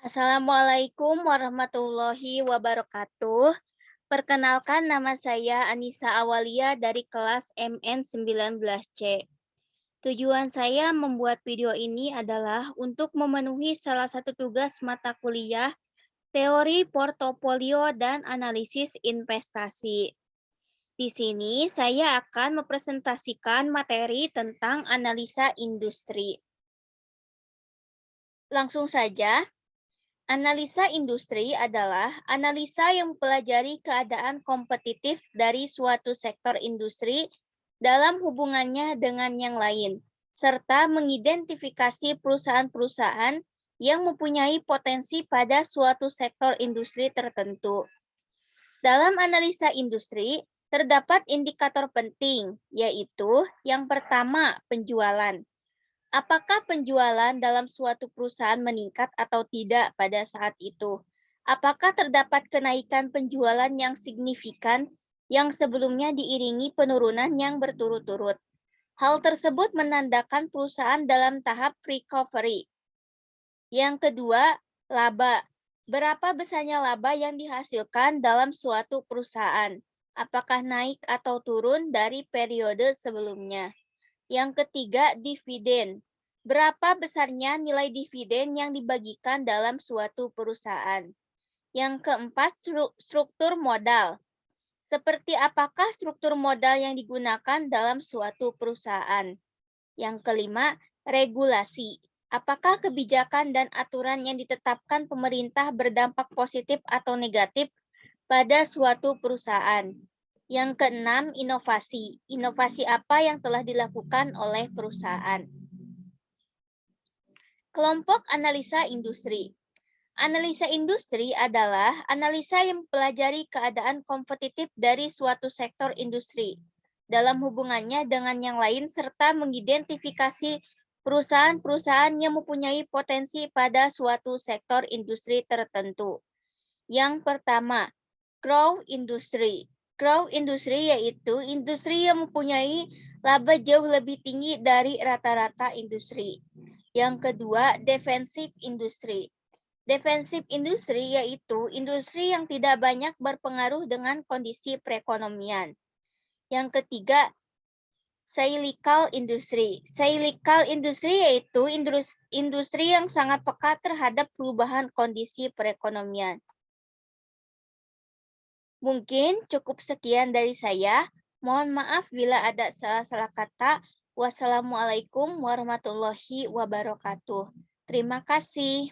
Assalamualaikum warahmatullahi wabarakatuh. Perkenalkan, nama saya Anissa Awalia dari kelas MN19C. Tujuan saya membuat video ini adalah untuk memenuhi salah satu tugas mata kuliah teori portofolio dan analisis investasi. Di sini saya akan mempresentasikan materi tentang analisa industri. Langsung saja. Analisa industri adalah analisa yang mempelajari keadaan kompetitif dari suatu sektor industri dalam hubungannya dengan yang lain, serta mengidentifikasi perusahaan-perusahaan yang mempunyai potensi pada suatu sektor industri tertentu. Dalam analisa industri, terdapat indikator penting, yaitu yang pertama, penjualan. Apakah penjualan dalam suatu perusahaan meningkat atau tidak pada saat itu? Apakah terdapat kenaikan penjualan yang signifikan yang sebelumnya diiringi penurunan yang berturut-turut? Hal tersebut menandakan perusahaan dalam tahap recovery. Yang kedua, laba. Berapa besarnya laba yang dihasilkan dalam suatu perusahaan? Apakah naik atau turun dari periode sebelumnya? Yang ketiga, dividen. Berapa besarnya nilai dividen yang dibagikan dalam suatu perusahaan? Yang keempat, struktur modal. Seperti apakah struktur modal yang digunakan dalam suatu perusahaan? Yang kelima, regulasi. Apakah kebijakan dan aturan yang ditetapkan pemerintah berdampak positif atau negatif pada suatu perusahaan? Yang keenam, inovasi. Inovasi apa yang telah dilakukan oleh perusahaan? Kelompok analisa industri. Analisa industri adalah analisa yang mempelajari keadaan kompetitif dari suatu sektor industri dalam hubungannya dengan yang lain serta mengidentifikasi perusahaan-perusahaan yang mempunyai potensi pada suatu sektor industri tertentu. Yang pertama, growth industry. Growth industry yaitu industri yang mempunyai laba jauh lebih tinggi dari rata-rata industri. Yang kedua, defensive industry. Defensive industry yaitu industri yang tidak banyak berpengaruh dengan kondisi perekonomian. Yang ketiga, cyclical industry. Cyclical industry yaitu industri yang sangat peka terhadap perubahan kondisi perekonomian. Mungkin cukup sekian dari saya. Mohon maaf bila ada salah-salah kata. Wassalamualaikum warahmatullahi wabarakatuh. Terima kasih.